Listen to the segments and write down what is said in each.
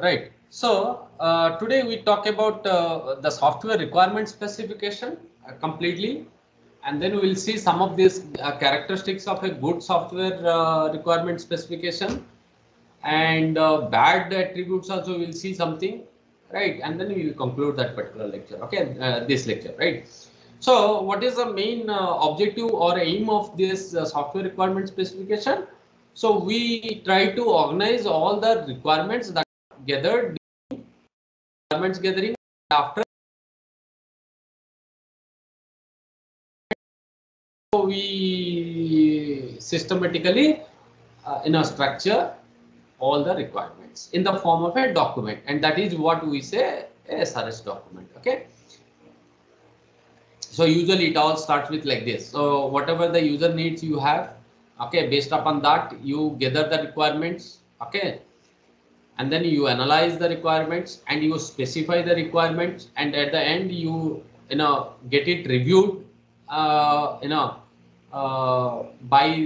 Right. So today we talk about the software requirement specification completely, and then we will see some of these characteristics of a good software requirement specification, and bad attributes also. We'll see something, right? And then we will conclude that particular lecture. Okay, this lecture, right? So what is the main objective or aim of this software requirement specification? So we try to organize all the requirements that are gathered, requirements gathering. After we systematically structure all the requirements in the form of a document, and that is what we say a SRS document. Okay, so usually it all starts with like this. So whatever the user needs you have, okay, based upon that you gather the requirements, okay, and then you analyze the requirements and you specify the requirements, and at the end you get it reviewed by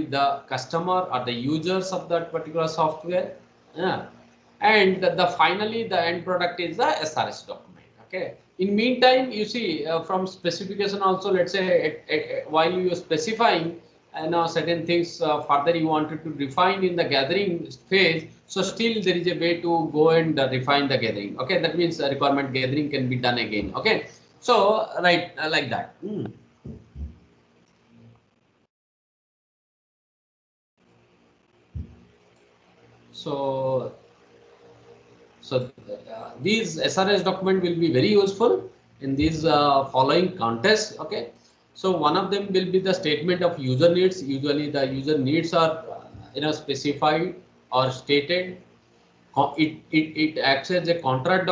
the customer or the users of that particular software. Yeah. And finally the end product is the SRS document. Okay, in meantime you see from specification also, let's say while you are specifying certain things further you wanted to refine in the gathering phase, so still there is a way to go and refine the gathering. Okay, that means requirement gathering can be done again. Okay, so right, like that. So these SRS document will be very useful in these following contests. Okay, so one of them will be the statement of user needs. Usually the user needs are specified or stated. It acts as a contract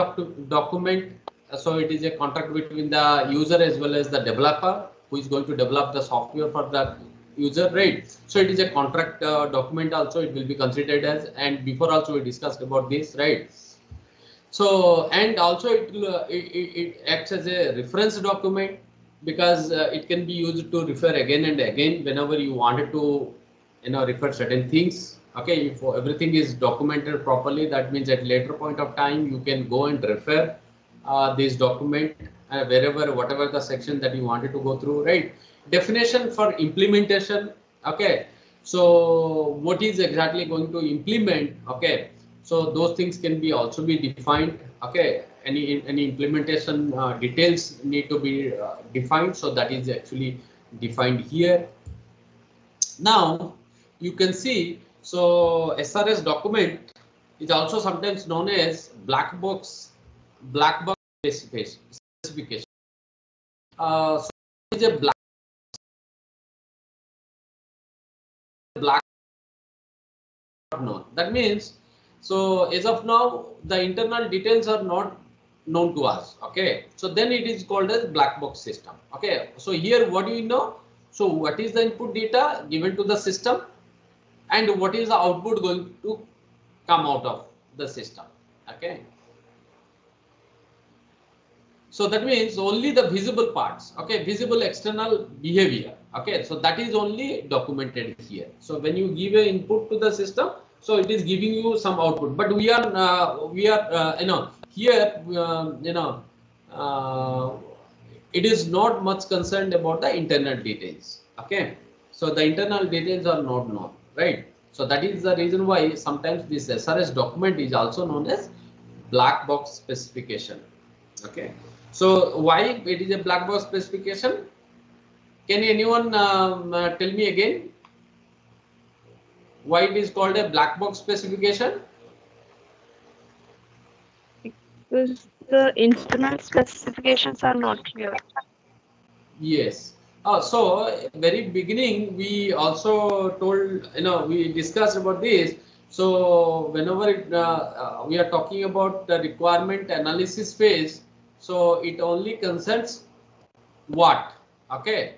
document. So it is a contract between the user as well as the developer who is going to develop the software for the user, right? So it is a contract document also, it will be considered as, and before also we discussed about this, right? So and also it acts as a reference document, because it can be used to refer again and again whenever you wanted to refer certain things. Okay, if everything is documented properly, that means at later point of time you can go and refer this document wherever, whatever the section that you wanted to go through, right? Definition for implementation. Okay, so what is exactly going to implement? Okay, so those things can be also be defined. Okay, any implementation details need to be defined, so that is actually defined here. Now you can see, so SRS document is also sometimes known as black box specification. So it is a black known. That means, so as of now the internal details are not known to us. Okay, so then it is called as black box system. Okay, so here what do we know? So what is the input data given to the system, and what is the output going to come out of the system. Okay, so that means only the visible parts. Okay, visible external behavior. Okay, so that is only documented here. So when you give an input to the system, so it is giving you some output, but we are here uh, it is not much concerned about the internal details. Okay, so the internal details are not known, right? So that is the reason why sometimes this SRS document is also known as black box specification. Okay, so why it is a black box specification? Can anyone tell me again why it is called a black box specification? Because the internal specifications are not clear. Yes. So very beginning we also told, we discussed about this. So whenever we are talking about the requirement analysis phase, so it only concerns what. Okay,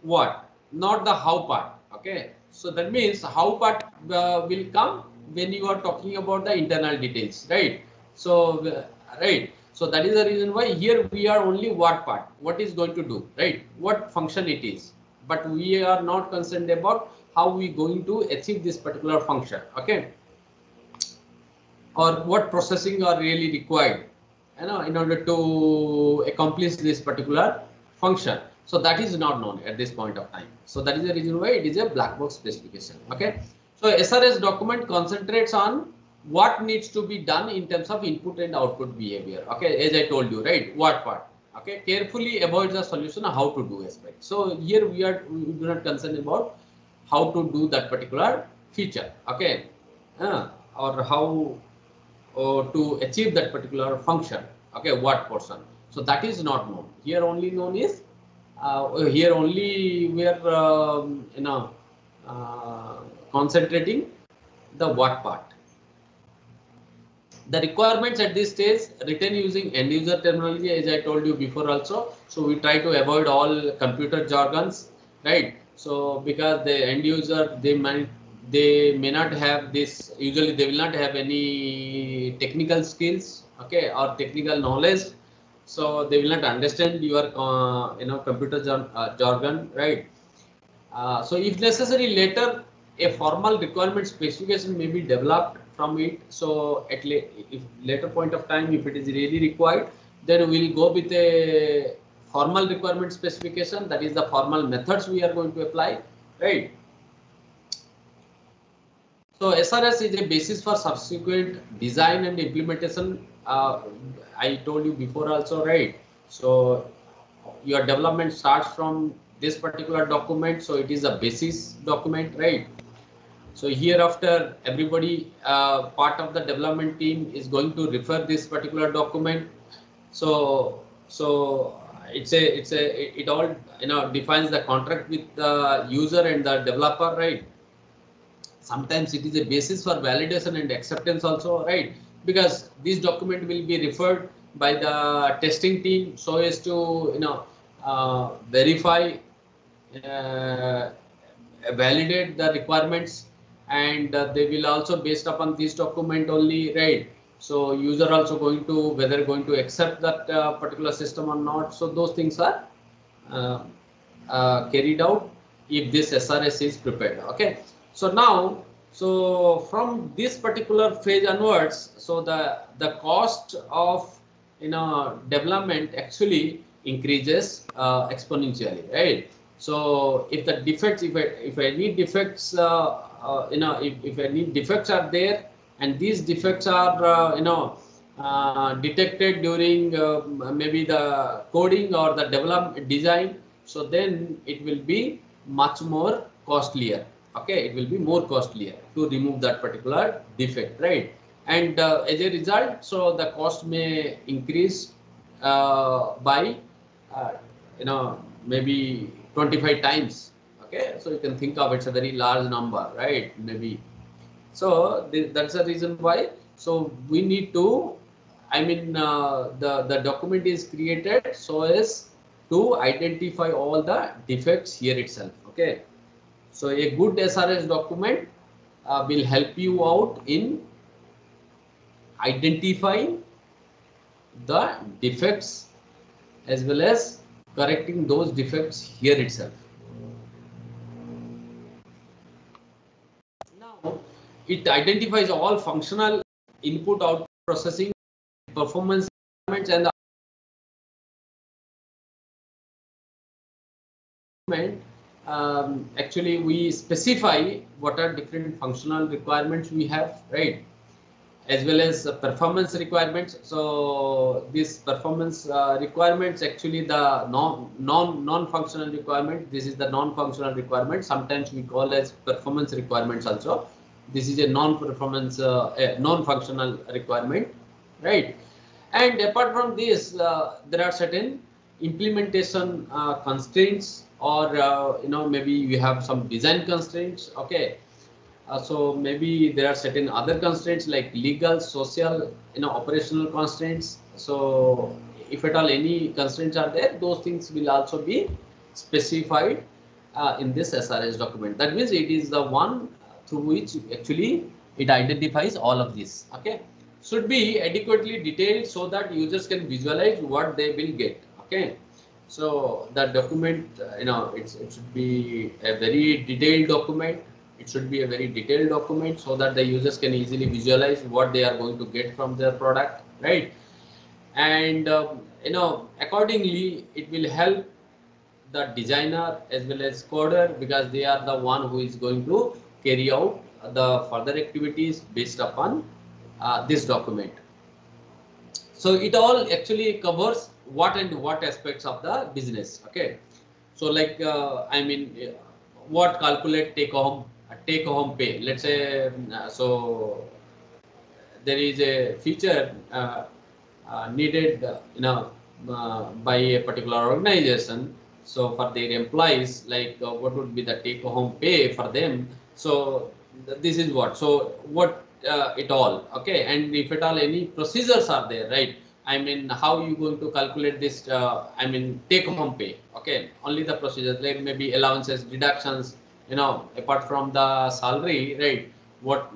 what, not the how part. Okay, so that means how part will come when you are talking about the internal details, right? So right, so that is the reason why here we are only what part, what is going to do, right, what function it is, but we are not concerned about how we going to achieve this particular function. Okay, or what processing are really required, in order to accomplish this particular function. So that is not known at this point of time. So that is the reason why it is a black box specification. Okay. So SRS document concentrates on what needs to be done in terms of input and output behavior. Okay, as I told you, right? What part? Okay, carefully avoid the solution of how to do aspect. So here we do not concern about how to do that particular feature. Okay, or how to achieve that particular function. Okay, what portion? So that is not known here. Only known is here only we are uh, concentrating the what part. The requirements at this stage written using end user terminology, as I told you before also. So we try to avoid all computer jargons, right? So because the end user, they may not have this, usually they will not have any technical skills, okay, or technical knowledge. So they will not understand your computer jargon, right? So if necessary, later a formal requirement specification may be developed from it. So if later point of time, if it is really required, then we'll go with a formal requirement specification. That is the formal methods we are going to apply, right? So SRS is a basis for subsequent design and implementation. I told you before also, right? So your development starts from this particular document. So it is a basis document, right? So hereafter, everybody part of the development team is going to refer this particular document. So it all defines the contract with the user and the developer, right? Sometimes it is a basis for validation and acceptance also, right? Because this document will be referred by the testing team so as to verify, uh, validate the requirements, and they will also based upon this document only, right? So user also going to whether going to accept that particular system or not. So those things are uh, carried out if this SRS is prepared. Okay. So now, so from this particular phase onwards, so the cost of development actually increases exponentially, right? So if the defects, if any defects, if any defects are there, and these defects are detected during maybe the coding or the development design, so then it will be much more costlier. Okay, it will be more costlier to remove that particular defect, right? And as a result, so the cost may increase by maybe 25 times. Okay, so you can think of it's a very large number, right? Maybe. So that's the reason why. So we need to, the document is created so as to identify all the defects here itself. Okay. So a good SRS document will help you out in identifying the defects as well as correcting those defects here itself. Now, it identifies all functional input output processing, performance requirements, and the actually we specify what are different functional requirements we have, right? As well as performance requirements. So these performance requirements, actually the non-functional requirement. This is the non-functional requirement. Sometimes we call as performance requirements also. This is a non-performance, non-functional requirement, right? And apart from this, there are certain implementation constraints, or maybe you have some design constraints. Okay. So maybe there are certain other constraints like legal, social, operational constraints. So if at all any constraints are there, those things will also be specified in this SRS document. That means it is the one through which actually it identifies all of this. Okay, should be adequately detailed so that users can visualize what they will get. Okay, so that document, it should be a very detailed document. It should be a very detailed document so that the users can easily visualize what they are going to get from their product, right? And accordingly, it will help the designer as well as coder, because they are the one who is going to carry out the further activities based upon this document. So it all actually covers what and what aspects of the business. Okay, so like what calculate take home pay. Let's say so there is a feature needed by a particular organization, so for their employees, like what would be the take home pay for them. So this is what, so what it all, okay. And if at all any procedures are there, right, I mean how you going to calculate this take home pay, okay. Only the procedures, like maybe allowances, deductions, apart from the salary, right. What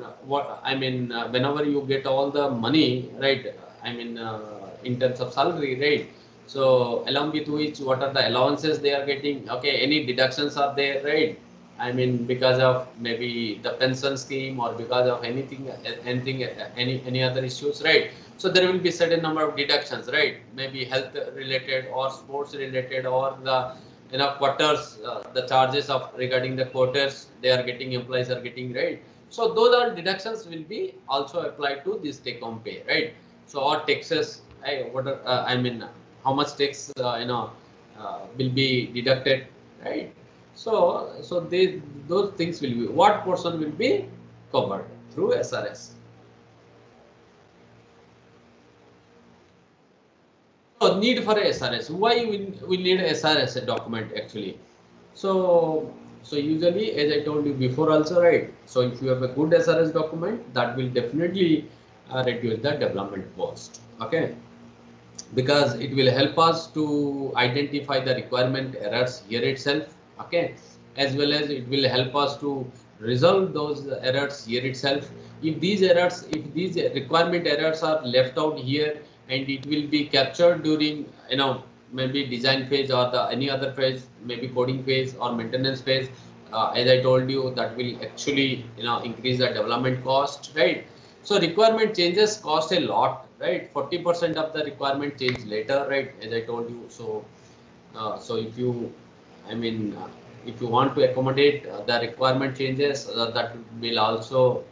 I mean, whenever you get all the money, right, I mean in terms of salary, right, so along with which what are the allowances they are getting, okay, any deductions are there, right, I mean because of maybe the pension scheme or because of anything any other issues, right. So there will be certain number of deductions, right, maybe health related or sports related, or the quarters, the charges of regarding the quarters they are getting, employees are getting, right. So those are deductions will be also applied to this take home pay, right. So or taxes, what are, I mean how much tax will be deducted, right. So those things will be, what portion will be covered through SRS. So need for a SRS. Why we need SRS document actually? So usually, as I told you before also, right. So if you have a good SRS document, that will definitely reduce the development cost. Okay, because it will help us to identify the requirement errors here itself. Okay, as well as it will help us to resolve those errors here itself. If these requirement errors are left out here, and it will be captured during maybe design phase or the any other phase, maybe coding phase or maintenance phase, as I told you, that will actually increase the development cost, right. So requirement changes cost a lot, right. 40% of the requirement change later, right, as I told you. So if you, I mean, if you want to accommodate the requirement changes, that will also,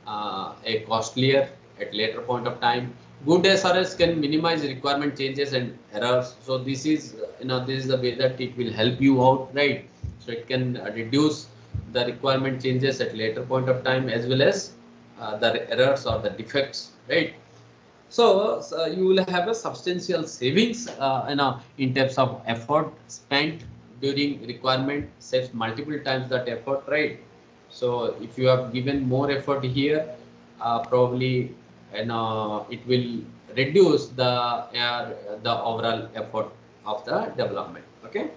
a costlier at later point of time. Good SRS can minimize requirement changes and errors. So this is, this is the way that it will help you out, right? So it can reduce the requirement changes at later point of time, as well as the errors or the defects, right? So you will have a substantial savings, in terms of effort spent during requirement, saves multiple times that effort, right? So if you have given more effort here, probably, it will reduce the overall effort of the development. Okay.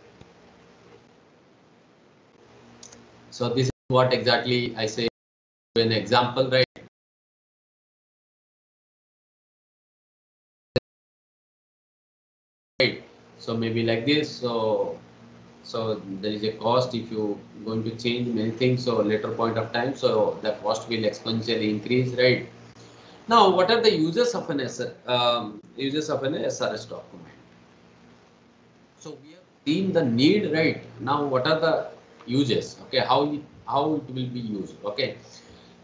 So this is what exactly I say an example, right? Right. So maybe like this. So there is a cost if you going to change many things. So later point of time, so the cost will exponentially increase, right? Now, what are the uses of an SRS document? So we have seen the need, right? Now, what are the uses? Okay, how it will be used? Okay,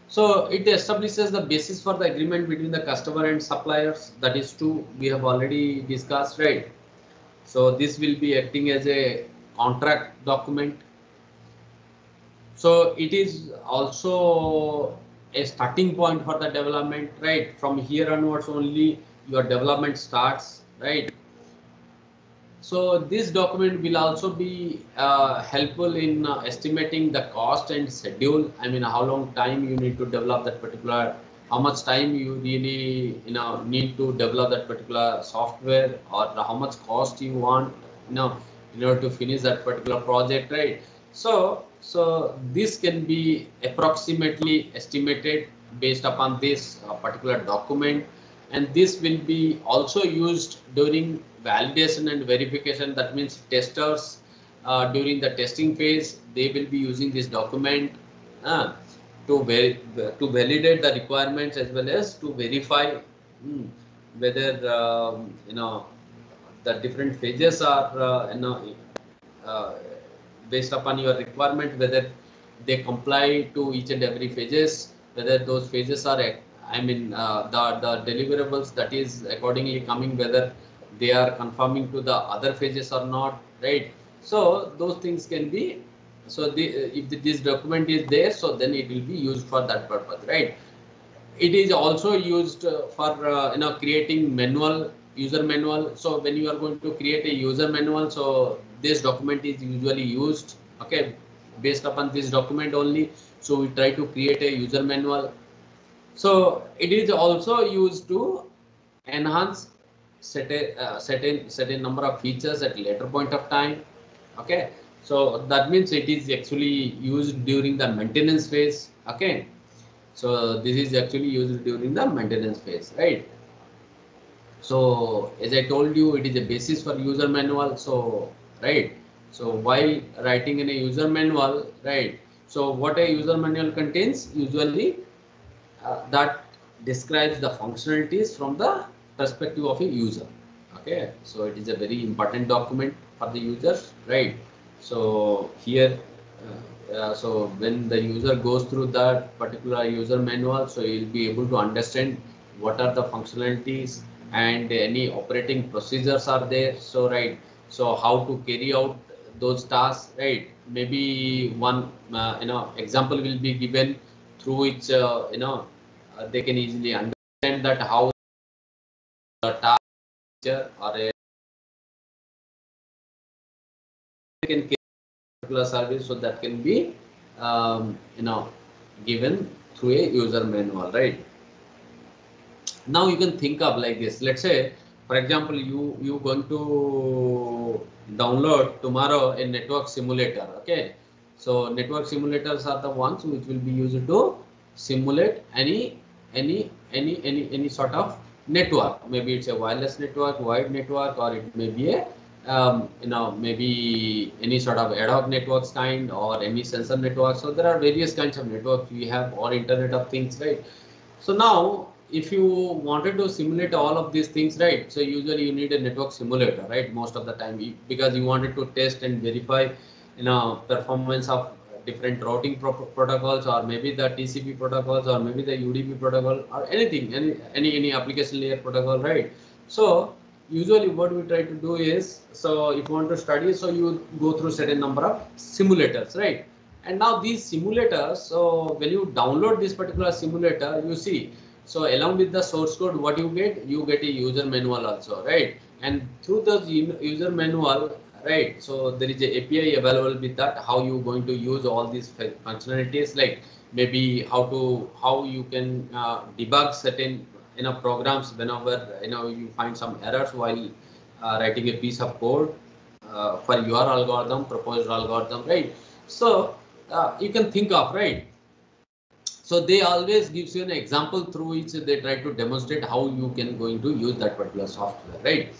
so it establishes the basis for the agreement between the customer and suppliers. That is true. We have already discussed, right? So this will be acting as a contract document. So it is also a starting point for the development, right? From here onwards only your development starts, right? So this document will also be helpful in estimating the cost and schedule. I mean, how long time you need to develop that particular, how much time you really need to develop that particular software, or how much cost you want in order to finish that particular project, right? So this can be approximately estimated based upon this particular document, and this will be also used during validation and verification. That means testers during the testing phase, they will be using this document, uh, to validate the requirements as well as to verify whether the different phases are uh, based upon your requirement, whether they comply to each and every phases, whether those phases are, I mean, the deliverables that is accordingly coming, whether they are conforming to the other phases or not, right? So those things can be, so if this document is there, so then it will be used for that purpose, right? It is also used for creating manual, user manual. So when you are going to create a user manual, so this document is usually used, okay, based upon this document only. So we try to create a user manual. So it is also used to enhance certain number of features at later point of time, okay. So that means it is actually used during the maintenance phase, okay. So this is actually used during the maintenance phase, right? So as I told you, it is a basis for user manual. So right. So while writing in a user manual, right? So what a user manual contains, usually that describes the functionalities from the perspective of a user. Okay, so it is a very important document for the users, right? So here, so when the user goes through that particular user manual, so you'll be able to understand what are the functionalities and any operating procedures are there. So right, so how to carry out those tasks, right? Maybe one example will be given through which they can easily understand that how the task or a can carry particular service, so that can be given through a user manual, right? Now you can think of like this. Let's say, for example, you going to download tomorrow a network simulator. Okay, so network simulators are the ones which will be used to simulate any sort of network. Maybe it's a wireless network, wired network, or it may be a maybe any sort of ad hoc networks kind, or any sensor network. So there are various kinds of networks we have, or Internet of Things, right? So now, if you wanted to simulate all of these things, right? So usually you need a network simulator, right? Most of the time, because you wanted to test and verify, performance of different routing protocols, or maybe the TCP protocols, or maybe the UDP protocol, or anything, any application layer protocol, right? So usually what we try to do is, so if you want to study, so you go through certain number of simulators, right? And now these simulators, so when you download this particular simulator, you see, so along with the source code, what you get a user manual also, right? And through the user manual, right? So there is a API available with that, how you going to use all these functionalities, like maybe how you can debug certain programs whenever you find some errors while writing a piece of code for your algorithm, proposed algorithm, right? So you can think of, right? So they always gives you an example through which they try to demonstrate how you can going to use that particular software, right?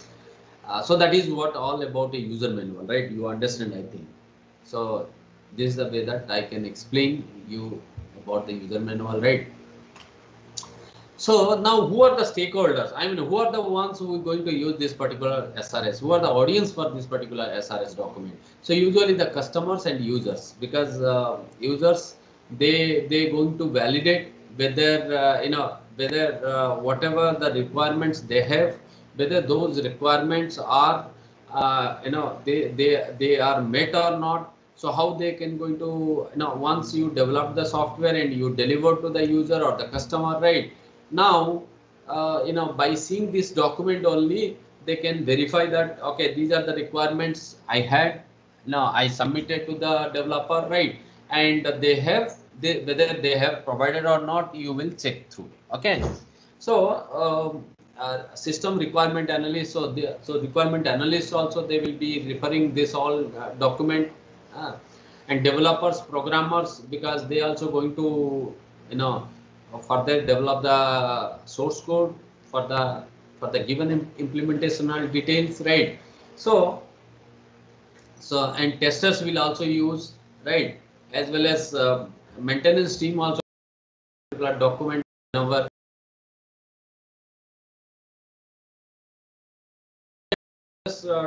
So that is what all about a user manual, right? You understand, I think. So this is the way that I can explain you about the user manual, right? So now, who are the stakeholders? I mean, who are the ones who are going to use this particular SRS? Who are the audience for this particular SRS document? So usually the customers and users, because users, they going to validate whether whether whatever the requirements they have, whether those requirements are they are met or not. So how they can going to once you develop the software and you deliver to the user or the customer, right? Now by seeing this document only, they can verify that, okay, these are the requirements I had, now I submitted to the developer, right? And whether they have provided or not, you will check through, okay. So system requirement analyst, so requirement analysts also, they will be referring this all document, uh, and developers, programmers, because they also going to further develop the source code for the given implementational details, right? So and testers will also use, right? As well as maintenance team also document our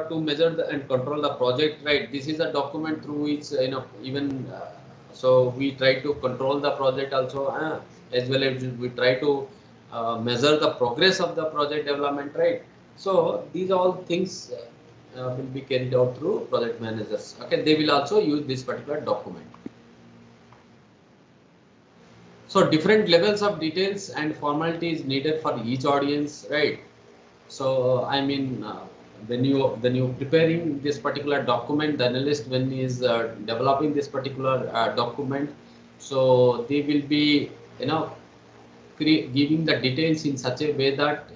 to measure and control the project, right? This is a document through which even so we try to control the project also, as well as we try to measure the progress of the project development, right? So these all things will be carried out through project managers. Okay, they will also use this particular document. So different levels of details and formalities needed for each audience, right? So I mean, when you preparing this particular document, the analyst when he is developing this particular document, so they will be giving the details in such a way that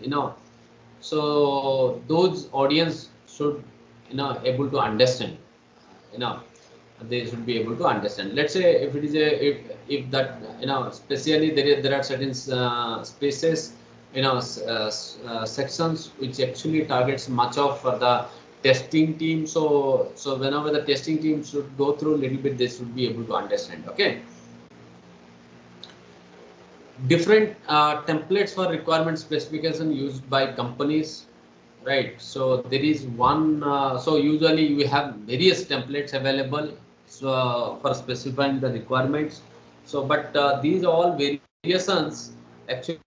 so those audience should able to understand, you know they should be able to understand. Let's say if it is a if that especially there are certain spaces, sections which actually targets much of for the testing team. So whenever the testing team should go through a little bit, they should be able to understand. Okay, different templates for requirement specification used by companies, right? So there is one, so usually we have various templates available, so for specifying the requirements. So but these all variations actually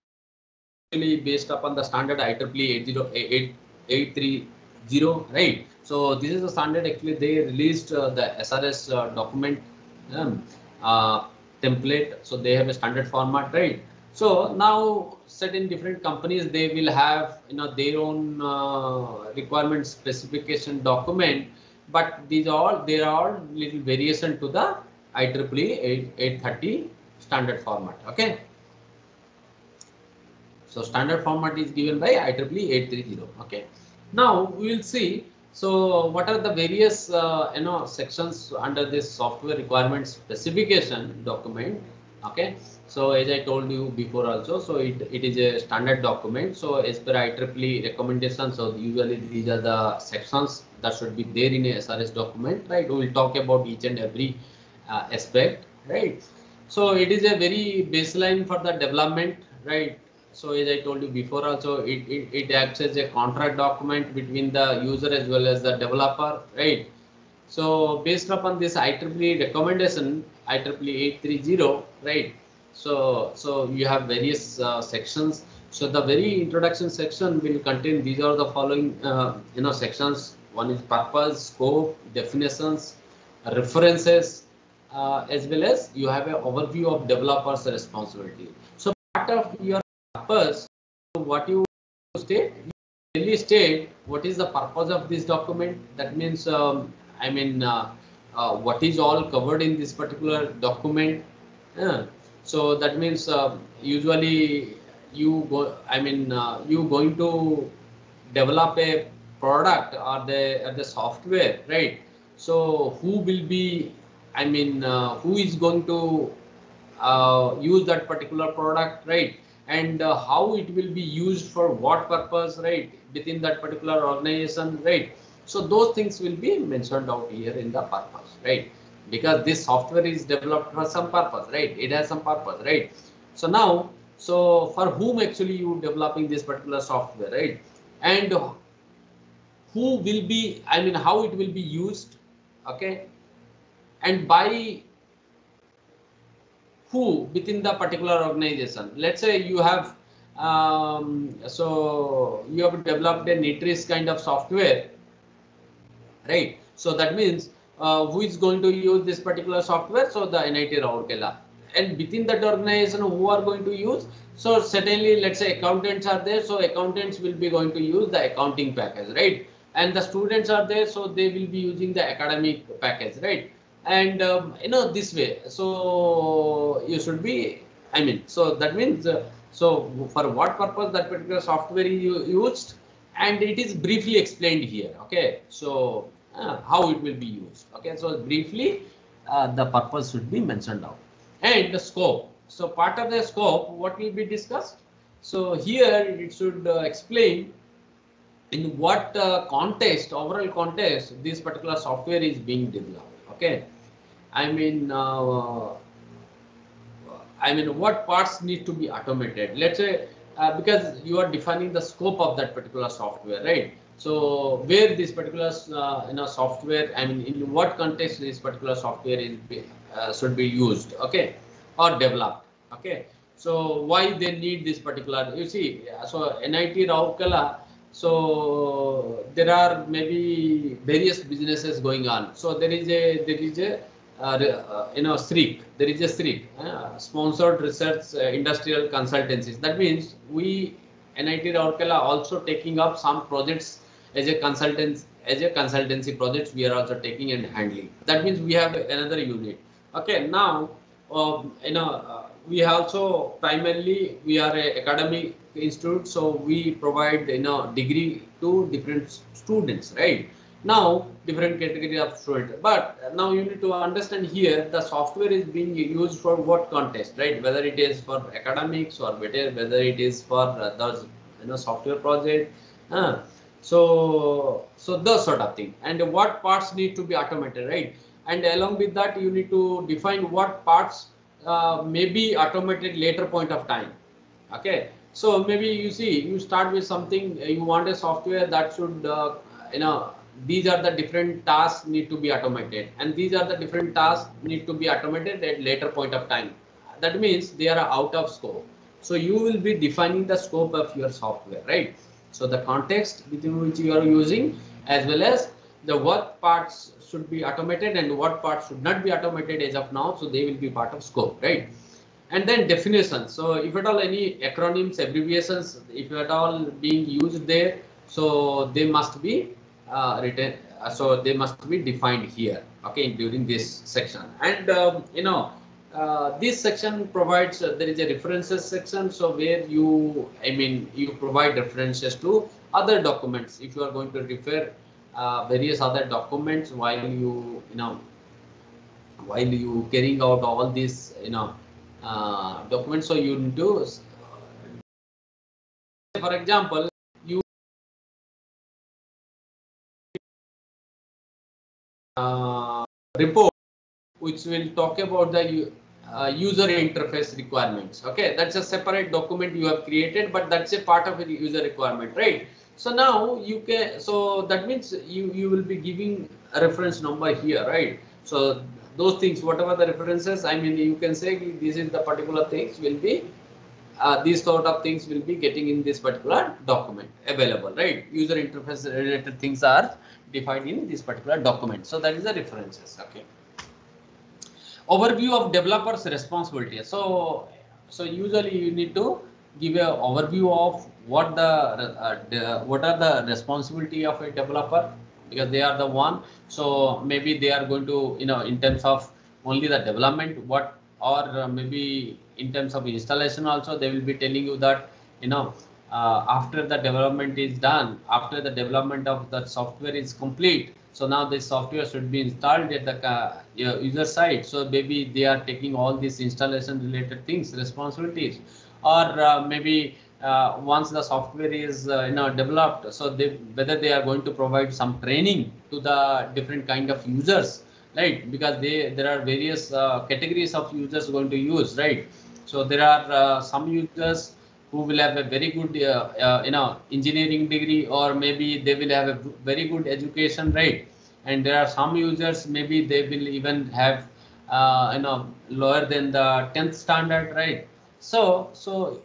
based upon the standard IEEE 830, right? So this is the standard. Actually they released the SRS document um, uh, template, so they have a standard format, right? So now certain different companies, they will have their own requirement specification document, but these all there are little variation to the IEEE 830 standard format. Okay, so standard format is given by IEEE 830. Okay, now we will see. So what are the various sections under this software requirement specification document? Okay, so as I told you before also, so it is a standard document. So as per IEEE recommendation, so usually these are the sections that should be there in a SRS document, right? We will talk about each and every aspect, right? So it is a very baseline for the development, right? So as I told you before also, it acts as a contract document between the user as well as the developer, right? So based upon this IEEE recommendation, IEEE 830, right? So you have various sections. So the very introduction section will contain, these are the following sections. One is purpose, scope, definitions, references, as well as you have an overview of developers' responsibility. So part of your purpose, what you state, you really state what is the purpose of this document. That means what is all covered in this particular document. So that means usually you go you going to develop a product or the software, right? So who will be, who is going to use that particular product, right? And how it will be used for what purpose, right, within that particular organization, right? So those things will be mentioned out here in the purpose, right? Because this software is developed for some purpose, right? It has some purpose, right? So now, so for whom actually you developing this particular software, right? And who will be, how it will be used, okay? And by who within the particular organization. Let's say you have so you have developed a Netris kind of software, right? So that means who is going to use this particular software? So the NIT Rourkela. And within that organization, who are going to use? So certainly, let's say accountants are there, so accountants will be going to use the accounting package, right? And the students are there, so they will be using the academic package, right? And this way, so you should be, so that means so for what purpose that particular software is used, and it is briefly explained here. Okay, so how it will be used. Okay, so briefly the purpose should be mentioned out. And the scope, so part of the scope, what will be discussed? So here it should explain in what context, overall context, this particular software is being developed. Okay, I mean I mean, what parts need to be automated? Let's say because you are defining the scope of that particular software, right? So where this particular software, I mean, in what context this particular software is should be used, okay, or developed, okay. So why they need this particular? You see, so NIT Rourkela. So there are maybe various businesses going on. So there is a SRIC. There is a SRIC, sponsored research industrial consultancies. That means we NIT Rourkela also taking up some projects as a consultancy projects. We are also taking and handling. That means we have another unit. Okay, now we also primarily we are a academic institute, so we provide degree to different students, right? Now different category of student, but now you need to understand here the software is being used for what context, right? Whether it is for academics or whether it is for those software project, so those sort of thing, and what parts need to be automated, right? And along with that you need to define what parts may be automated later point of time. Okay, so maybe you see you start with something, you want a software that should these are the different tasks need to be automated, and these are the different tasks need to be automated at later point of time. That means they are out of scope. So you will be defining the scope of your software, right? So the context within which you are using, as well as the what parts should be automated and what parts should not be automated as of now, so they will be part of scope, right? And then definitions. So if at all any acronyms, abbreviations, if at all being used there, so they must be written, so they must be defined here, okay, during this section. And this section provides there is a references section, so where you you provide references to other documents if you are going to refer various other documents while you carrying out all these documents. So you need to, for example, you report which will talk about the user interface requirements. Okay, that's a separate document you have created, but that's a part of a user requirement, right? So now you can, so that means you will be giving a reference number here, right? So those things, whatever the references, you can say this is the particular things will be these sort of things will be getting in this particular document available, right? User interface related things are defined in this particular document. So that is the references. Okay. Overview of developers' responsibility. So usually you need to give a overview of what what are the responsibility of a developer, because they are the one. So maybe they are going to in terms of only the development, what, or maybe in terms of installation also they will be telling you that after the development is done, after the development of the software is complete, so now this software should be installed at the user side. So maybe they are taking all these installation related things, responsibilities, or maybe once the software is developed, so whether they are going to provide some training to the different kind of users, right? Because there are various categories of users going to use, right? So there are some users who will have a very good engineering degree, or maybe they will have a very good education, right? And there are some users maybe they will even have lower than the 10th standard, right? So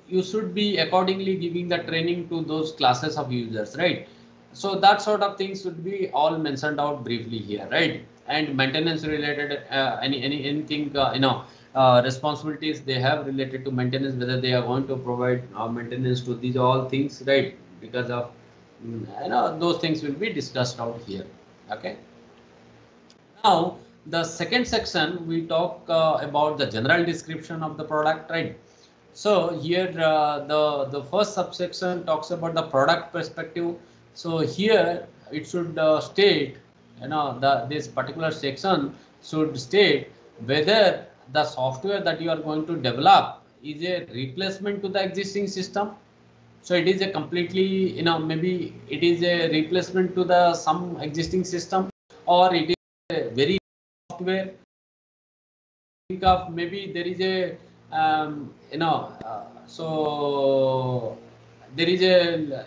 you should be accordingly giving the training to those classes of users, right? So that sort of things should be all mentioned out briefly here, right? And maintenance related anything responsibilities they have related to maintenance, whether they are going to provide maintenance to these all things, right? Because of those things will be discussed out here. Okay. Now the second section we talk about the general description of the product, right? So here the first subsection talks about the product perspective. So here it should state, this particular section should state whether the software that you are going to develop is a replacement to the existing system. So it is a completely, maybe it is a replacement to the some existing system, or it is a very software. Think of maybe there is a so there is a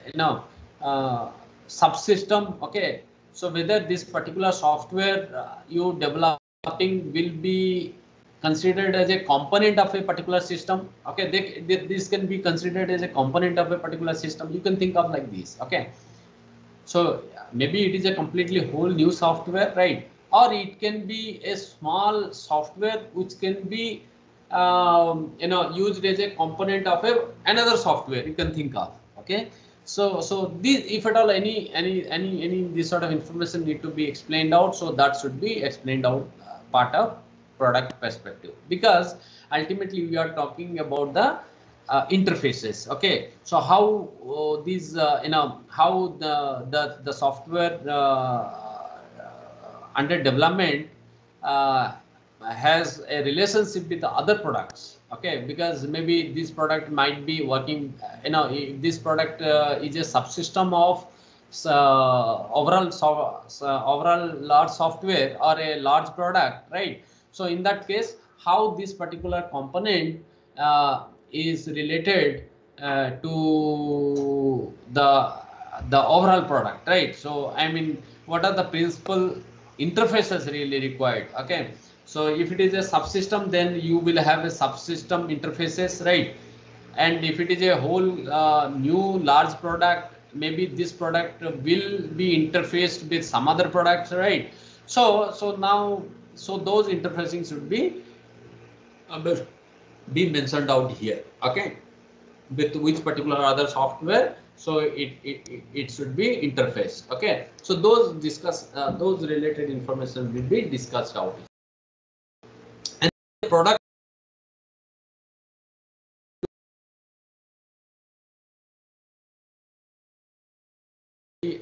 subsystem. Okay, so whether this particular software you developing will be considered as a component of a particular system. Okay, this can be considered as a component of a particular system. You can think of like this. Okay, so maybe it is a completely whole new software, right? Or it can be a small software which can be used as a component of another software you can think of. Okay, so this, if at all any this sort of information need to be explained out, so that should be explained out part of product perspective, because ultimately we are talking about the interfaces. Okay, so how these how the software under development has a relationship with the other products. Okay, because maybe this product might be working, if this product is a subsystem of overall large software or a large product, right? So in that case, how this particular component is related to the overall product, right? So I mean, what are the principal interfaces really required? Okay, so if it is a subsystem, then you will have a subsystem interfaces, right? And if it is a whole new large product, maybe this product will be interfaced with some other products, right? So now, so those interfacing should be mentioned out here. Okay, with which particular other software, so it should be interfaced. Okay, so those related information will be discussed out. And the product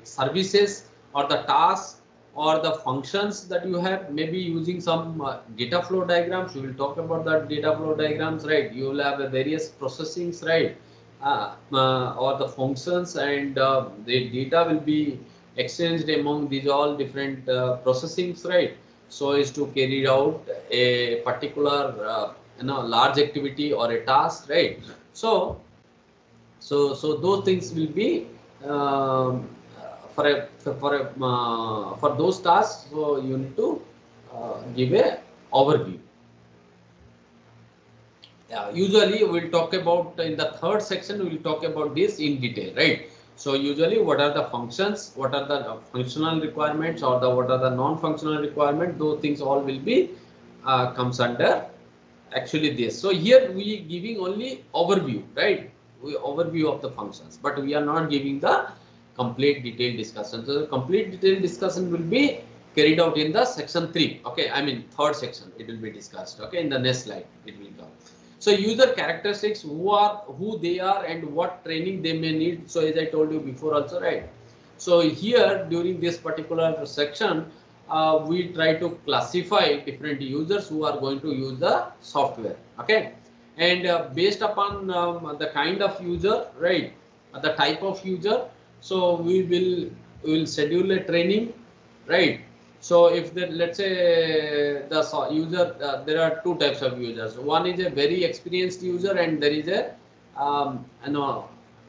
services or the tasks or the functions that you have, maybe using some data flow diagrams. We will talk about that data flow diagrams, right? You will have various processings, right? Or the functions, and the data will be exchanged among these all different processings, right? So as to carry out a particular large activity or a task, right? So those things will be um, for those tasks. So you need to give a overview. Usually we'll talk about in the third section, we'll talk about this in detail, right? So usually what are the functions, what are the functional requirements, or what are the non-functional requirements, those things all will be comes under actually this. So here we giving only overview, right? Overview of the functions, but we are not giving the complete detailed discussion. So the complete detailed discussion will be carried out in the section 3. Okay, I mean third section it will be discussed. Okay, in the next slide it will come. So user characteristics, who they are and what training they may need. So as I told you before also, right? So here during this particular section, we try to classify different users who are going to use the software. Okay, and based upon the kind of user, right, the type of user, so we will schedule a training, right? So if the, let's say the user, there are two types of users. One is a very experienced user, and there is a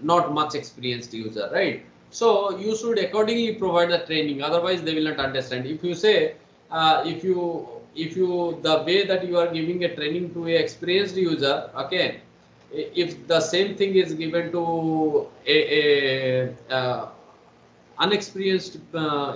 not much experienced user, right? So you should accordingly provide the training, otherwise they will not understand. If you say if you the way that you are giving a training to a experienced user, okay, if the same thing is given to a unexperienced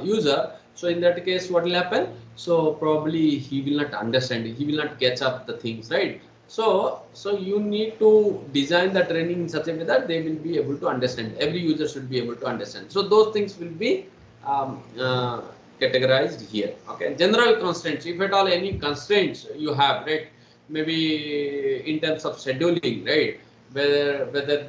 user, so in that case what will happen? So probably he will not understand, he will not catch up the things, right? So you need to design the training in such a way that they will be able to understand, every user should be able to understand. So those things will be categorized here. Okay, general constraints, if at all any constraints you have, right? Maybe in terms of scheduling, right? Whether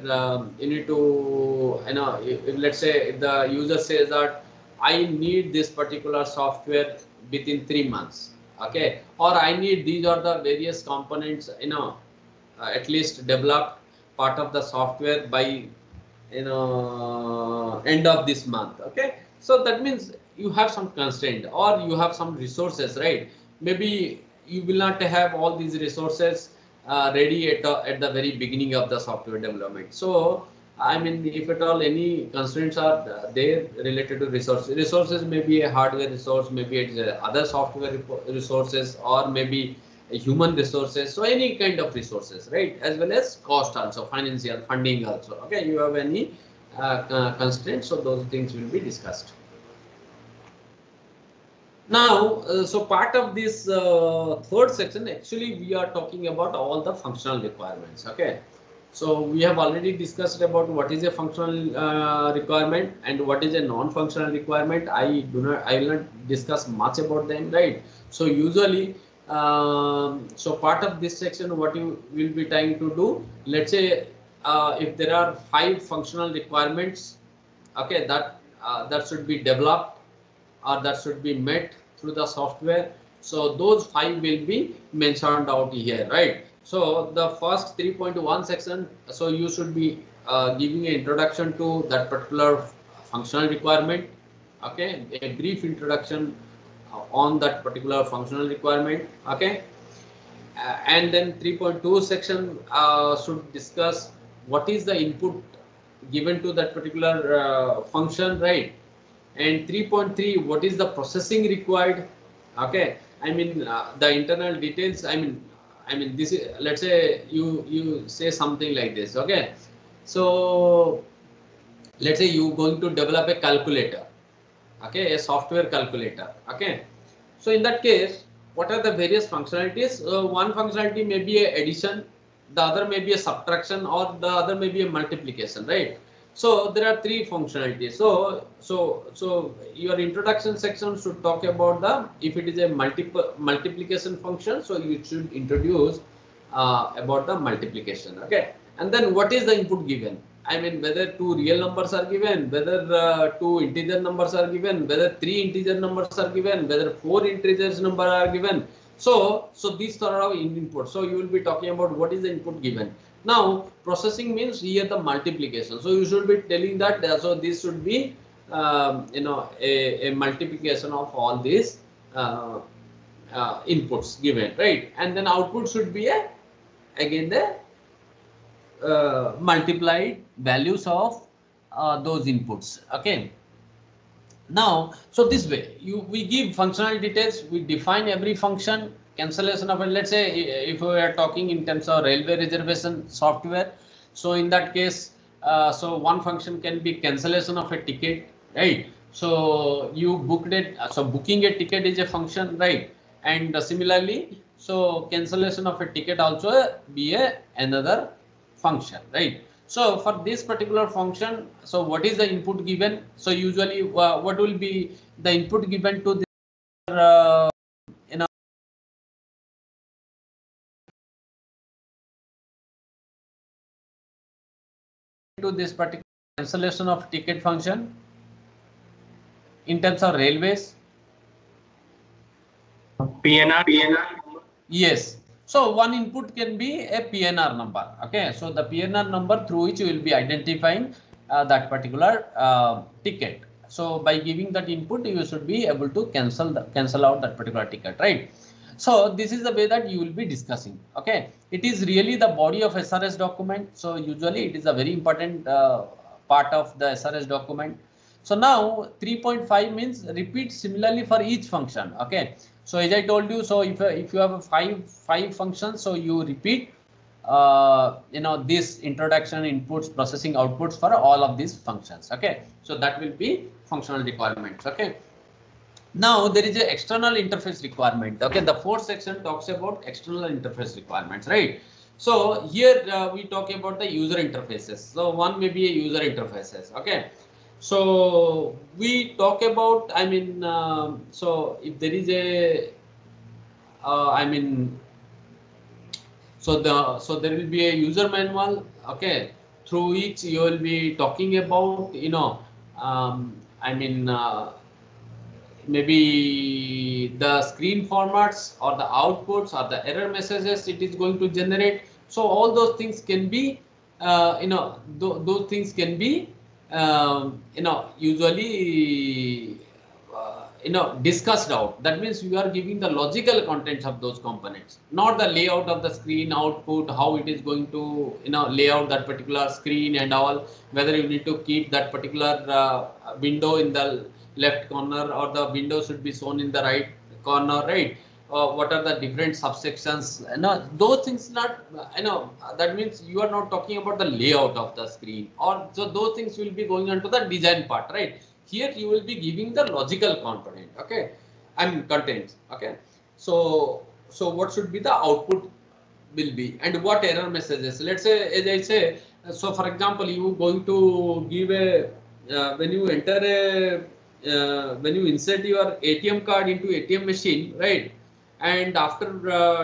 you need to, if let's say if the user says that I need this particular software within 3 months, okay, or I need these are the various components, at least developed part of the software by end of this month. Okay, so that means you have some constraint or you have some resources, right? Maybe you will not have all these resources ready at the very beginning of the software development. So I mean, if at all any constraints are there related to resources, resources may be a hardware resource, maybe it's other software resources, or maybe a human resources. So any kind of resources, right? As well as cost also, financial funding also. Okay, you have any constraints, so those things will be discussed. Now, so part of this third section, actually, we are talking about all the functional requirements. Okay, so we have already discussed about what is a functional requirement and what is a non-functional requirement. I will not discuss much about them, right? So usually, so part of this section, what you will be trying to do, let's say, if there are 5 functional requirements, okay, that should be developed or that should be met through the software. So those 5 will be mentioned out here, right? So the first 3.1 section, so you should be giving an introduction to that particular functional requirement. Okay, a brief introduction on that particular functional requirement. Okay, and then 3.2 section should discuss what is the input given to that particular function, right? And 3.3, what is the processing required? Okay, I mean the internal details. I mean this is, let's say you say something like this. Okay, so let's say you going to develop a calculator. Okay, a software calculator. Okay, so in that case, what are the various functionalities? One functionality may be a addition, the other may be a subtraction, or the other may be a multiplication, right? So there are 3 functionalities. So your introduction section should talk about the, if it is a multiplication function, so you should introduce about the multiplication. Okay, and then what is the input given? I mean, whether 2 real numbers are given, whether 2 integer numbers are given, whether 3 integer numbers are given, whether 4 integers number are given. So these are our input. So you will be talking about what is the input given. Now processing means here the multiplication. So you should be telling that. So this should be a multiplication of all these inputs given, right? And then output should be again the multiplied values of those inputs. Okay, now so this way we give functional details, we define every function, cancellation of it. Let's say if we are talking in terms of railway reservation software, so in that case, so one function can be cancellation of a ticket, right? So you booked it, so booking a ticket is a function, right? And similarly, so cancellation of a ticket also be another function, right? So for this particular function, so what is the input given? So usually what will be the input given to this you know to this particular cancellation of ticket function in terms of railways? PNR. Yes. So one input can be a PNR number. Okay. So the PNR number through which you will be identifying that particular ticket. So by giving that input, you should be able to cancel out that particular ticket, right? So this is the way that you will be discussing. Okay. It is really the body of SRS document. So usually it is a very important part of the SRS document. So now 3.5 means repeat similarly for each function. Okay. So as I told you, so if you have five functions, so you repeat this introduction, inputs, processing, outputs for all of these functions. Okay, so that will be functional requirements. Okay, now there is an external interface requirement. Okay, the fourth section talks about external interface requirements, right? So here we talk about the user interfaces. So one may be a user interfaces. Okay, so we talk about, so if there is a, so there will be a user manual, okay, through which you will be talking about, maybe the screen formats or the outputs or the error messages it is going to generate. So all those things can be, those things can be, usually, discussed out. That means you are giving the logical contents of those components, not the layout of the screen output, how it is going to lay out that particular screen and all, whether you need to keep that particular window in the left corner or the window should be shown in the right corner, right? What are the different subsections, those things not, that means you are not talking about the layout of the screen, or so those things will be going on to the design part, right? Here you will be giving the logical component, okay, and contents, okay. So what should be the output will be, and what error messages, let's say, as I say, so for example, you going to give a when you enter a when you insert your ATM card into ATM machine, right? And after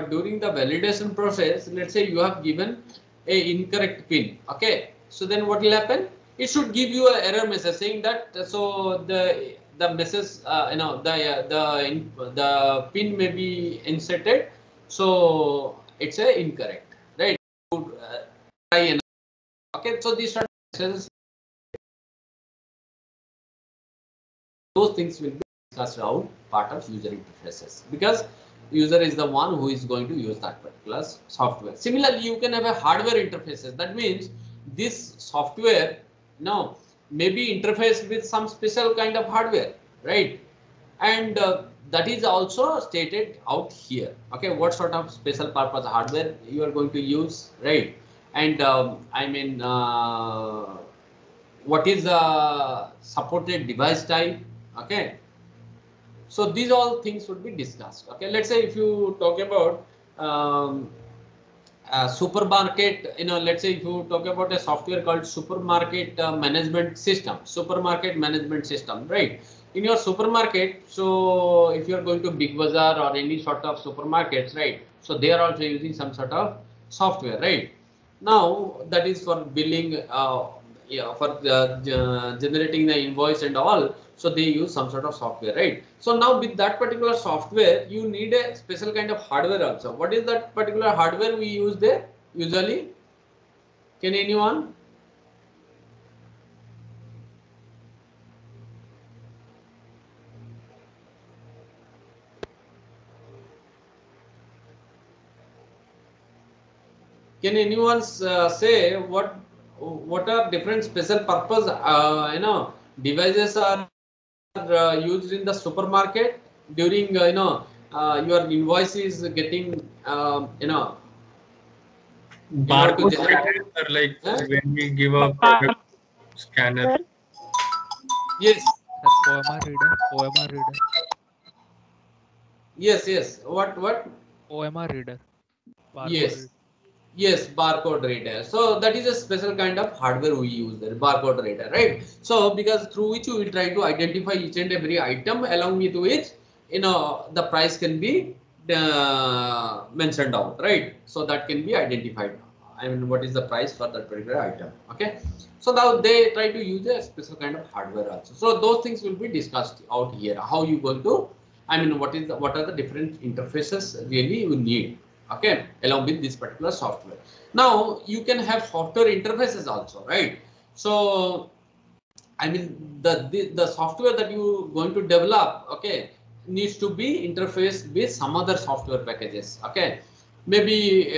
during the validation process, let's say you have given a incorrect pin, okay. So then what will happen? It should give you an error message saying that so the message the pin may be inserted, so it's a incorrect, right? Try and okay. So these are messages. Those things will be discussed out part of user interfaces, because user is the one who is going to use that particular software. Similarly, you can have a hardware interfaces. That means this software now may be interfaced with some special kind of hardware, right? And that is also stated out here, okay, what sort of special purpose hardware you are going to use, right? And I mean what is the supported device type, okay. So these all things would be discussed, okay. Let's say if you talk about supermarket, let's say if you talk about a software called supermarket management system, right? In your supermarket, so if you are going to Big Bazaar or any sort of supermarkets, right? So they are also using some sort of software, right? Now that is for billing, yeah, for generating the invoice and all. So they use some sort of software, right? So now with that particular software, you need a special kind of hardware also. What is that particular hardware we use there usually? Can anyone? Can anyone say what are different special purpose devices are used in the supermarket during your invoice is getting barcode scanners are like when we give a product scanner. Yes. OMR reader. Yes. What? OMR reader. Yes. Reader. Yes, barcode reader. So that is a special kind of hardware we use there, barcode reader, right? So because through which you will try to identify each and every item, along with which the price can be mentioned out, right? So that can be identified. I mean, what is the price for that particular item? Okay. So now they try to use a special kind of hardware also. So those things will be discussed out here. How you going to? I mean, what are the different interfaces really you need? Okay, along with this particular software. Now you can have software interfaces also, right? So I mean the software that you going to develop, okay, needs to be interfaced with some other software packages, okay. Maybe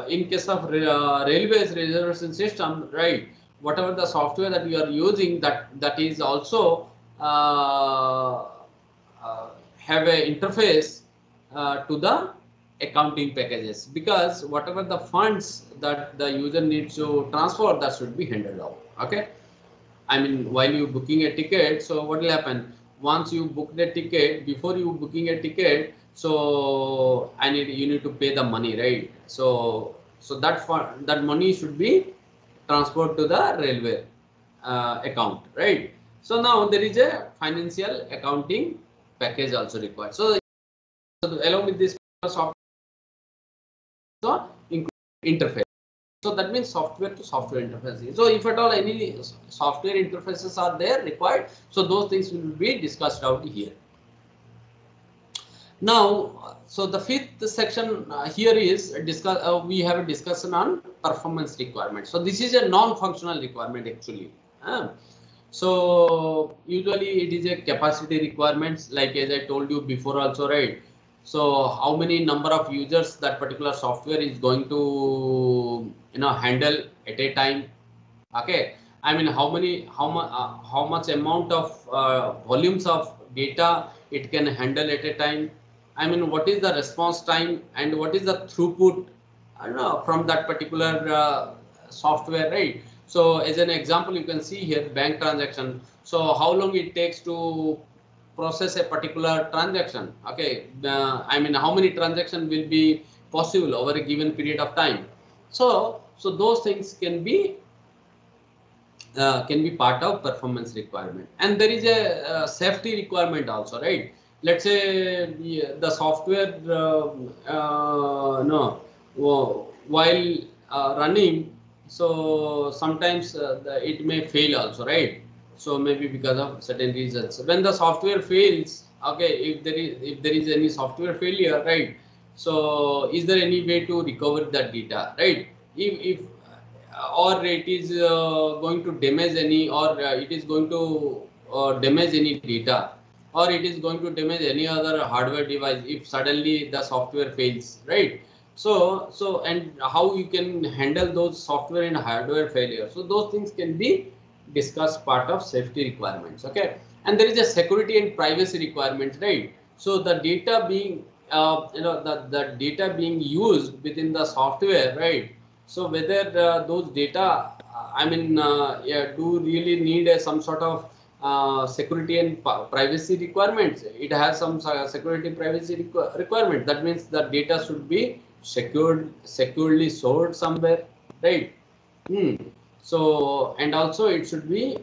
in case of railways reservation system, right, whatever the software that you are using, that is also have a interface to the accounting packages, because whatever the funds that the user needs to transfer, that should be handled out, okay. I mean, while you booking a ticket, so what will happen once you book the ticket? Before you booking a ticket, so you need to pay the money, right? So that money should be transferred to the railway account, right? So now there is a financial accounting package also required. So along with this software, so include interface. So that means software to software interfaces. So if at all any software interfaces are there required, so those things will be discussed out here. Now, so the fifth section here is we have a discussion on performance requirements. So this is a non-functional requirement actually. So usually it is a capacity requirements, like as I told you before also, right? So how many number of users that particular software is going to handle at a time. Okay, I mean how much amount of volumes of data it can handle at a time. I mean, what is the response time and what is the throughput, I don't know, from that particular software, right? So as an example, you can see here bank transaction. So how long it takes to process a particular transaction. Okay, I mean how many transactions will be possible over a given period of time. So those things can be part of performance requirement, and there is a safety requirement also, right? Let's say the software no while running, so sometimes it may fail also, right? So maybe because of certain reasons when the software fails, okay, if there is any software failure, right? So is there any way to recover that data, right? If or it is going to damage any, or it is going to damage any data, or it is going to damage any other hardware device if suddenly the software fails, right? So and how you can handle those software and hardware failure, so those things can be discussed part of safety requirements. Okay, and there is a security and privacy requirements, right? So the data being the data being used within the software, right? So whether those data, yeah, do really need some sort of security and privacy requirements. It has some security privacy requirement. That means the data should be securely stored somewhere, right? So and also it should be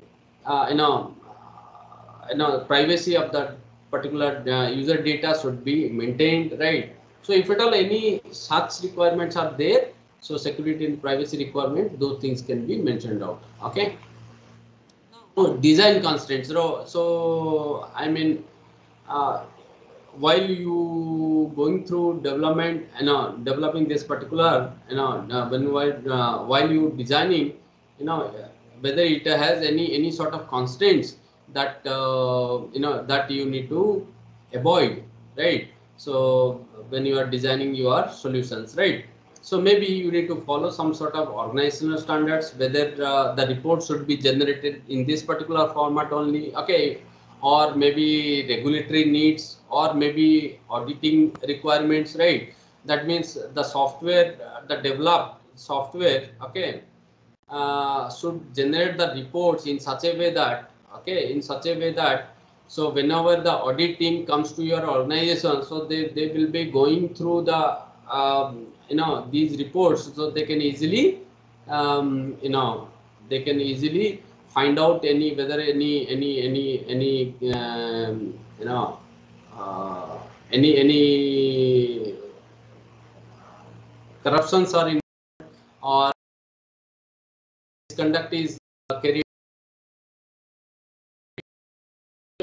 privacy of that particular user data should be maintained, right? So if at all any such requirements are there, so security and privacy requirement, those things can be mentioned out. Okay. Now, design constraints. So I mean, uh, while you going through development, developing this particular, while you designing, you know, whether it has any sort of constraints that that you need to avoid, right? So when you are designing your solutions, right? So maybe you need to follow some sort of organizational standards, whether the report should be generated in this particular format only, okay, or maybe regulatory needs, or maybe auditing requirements, right? That means the software, the developed software, okay, should generate the reports in such a way that, okay, in such a way that, so whenever the audit team comes to your organization, so they will be going through the these reports, so they can easily they can easily find out any, whether any uh, any corruptions are in, or misconduct is carried.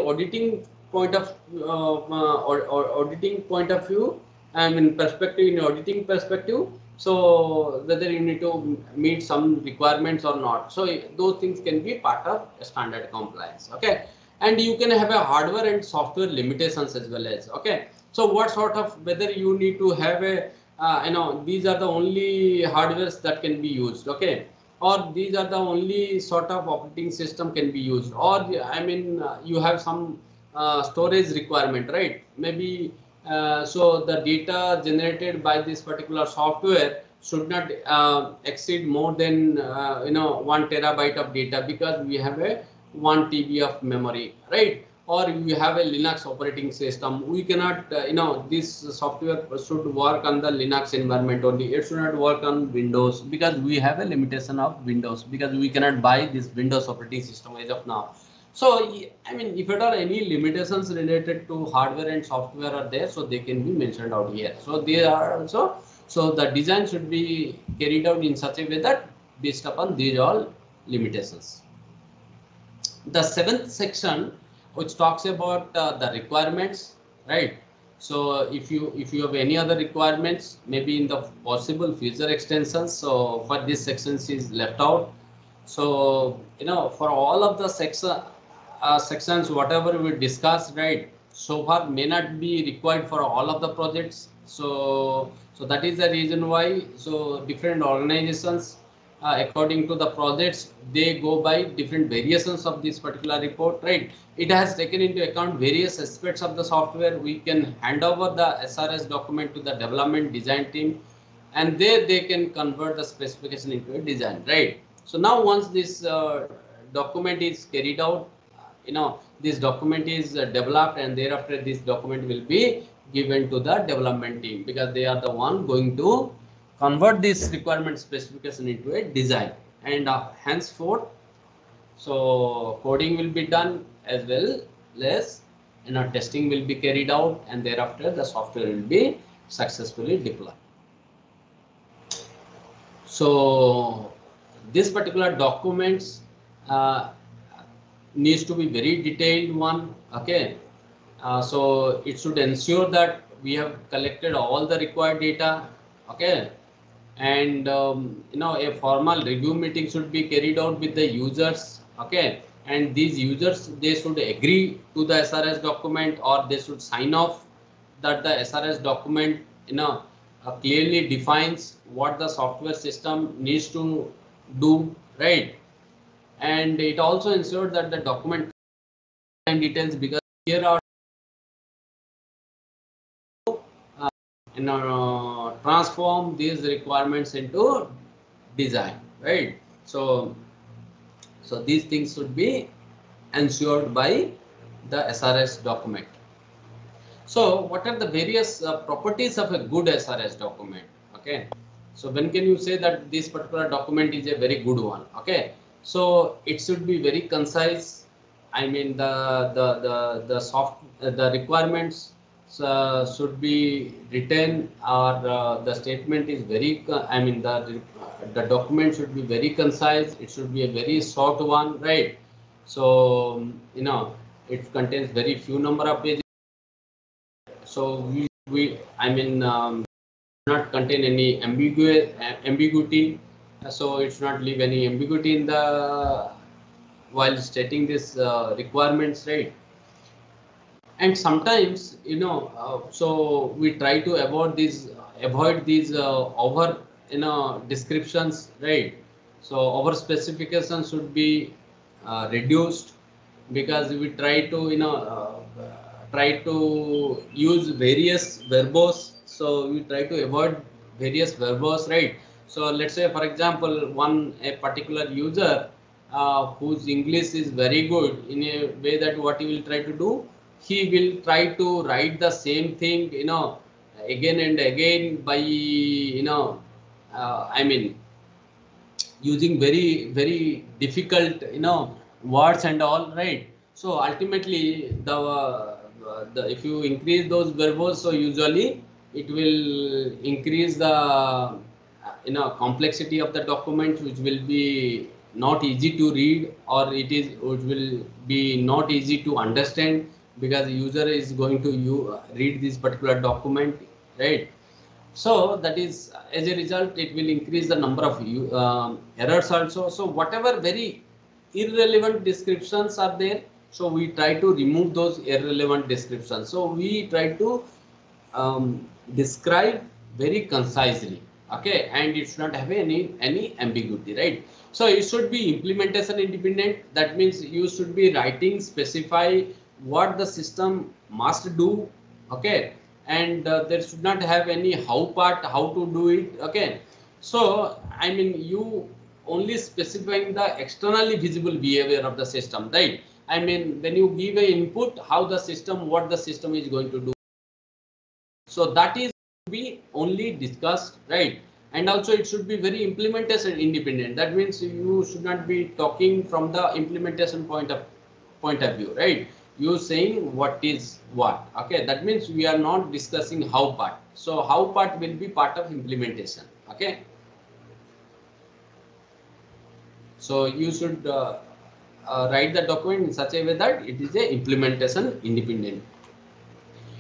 Auditing point of auditing point of view, I mean perspective, in auditing perspective, so whether you need to meet some requirements or not, so those things can be part of standard compliance. Okay, and you can have a hardware and software limitations as well as, okay, so what sort of, whether you need to have a these are the only hardwares that can be used, okay, or these are the only sort of operating system can be used, or I mean you have some storage requirement, right? Maybe so the data generated by this particular software should not exceed more than 1 terabyte of data, because we have a 1 TB of memory, right? Or you have a Linux operating system, we cannot this software should work on the Linux environment only, it should not work on Windows, because we have a limitation of Windows, because we cannot buy this Windows operating system as of now. So I mean, if at all any limitations related to hardware and software are there, so they can be mentioned out here. So they are also, so the design should be carried out in such a way that based upon these all limitations. The seventh section, which talks about the requirements, right? So if you have any other requirements, maybe in the possible future extensions, so for this section is left out. So, for all of the sections, whatever we discussed, right, so far may not be required for all of the projects. So that is the reason why. So different organizations, according to the projects, they go by different variations of this particular report, right? It has taken into account various aspects of the software. We can hand over the SRS document to the development design team, and there they can convert the specification into a design, right? So now once this document is carried out, this document is developed, and thereafter this document will be given to the development team, because they are the one going to convert this requirement specification into a design, and henceforth, so coding will be done as well as testing will be carried out, and thereafter the software will be successfully deployed. So this particular documents needs to be very detailed one. Okay, so it should ensure that we have collected all the required data. Okay, and a formal review meeting should be carried out with the users. Okay, and these users, they should agree to the SRS document, or they should sign off that the SRS document clearly defines what the software system needs to do, right? And it also ensures that the document details, because here are transform these requirements into design, right? So these things should be ensured by the SRS document. So what are the various properties of a good SRS document? Okay, so when can you say that this particular document is a very good one? Okay, so it should be very concise. I mean the requirements should be written, or the statement is very I mean the document should be very concise. It should be a very short one, right? So it contains very few number of pages. So we I mean not contain any ambiguity. So it should not leave any ambiguity in the while stating this requirements, right? And sometimes so we try to avoid these over descriptions, right? So our specifications should be reduced, because we try to try to use various verbose. So we try to avoid various verbose, right? So let's say, for example, a particular user whose English is very good, in a way that what he will try to do, he will try to write the same thing again and again by I mean using very difficult words and all, right? So ultimately the if you increase those verbose, so usually it will increase the complexity of the document, which will be not easy to read, or it will be not easy to understand, because the user is going to read this particular document, right? So that is, as a result, it will increase the number of errors also. So whatever very irrelevant descriptions are there, so we try to remove those irrelevant descriptions. So we try to describe very concisely, okay, and it should not have any ambiguity, right? So it should be implementation independent. That means you should be writing, specify what the system must do, okay, and there should not have any how part, how to do it, okay. So I mean you only specifying the externally visible behavior of the system, right? I mean when you give a input, how the system, what the system is going to do. So that is to be only discussed, right? And also it should be very implementation independent. That means you should not be talking from the implementation point of view, right? You saying what is what, okay? That means we are not discussing how part. So how part will be part of implementation, okay? So you should write the document in such a way that it is a implementation independent.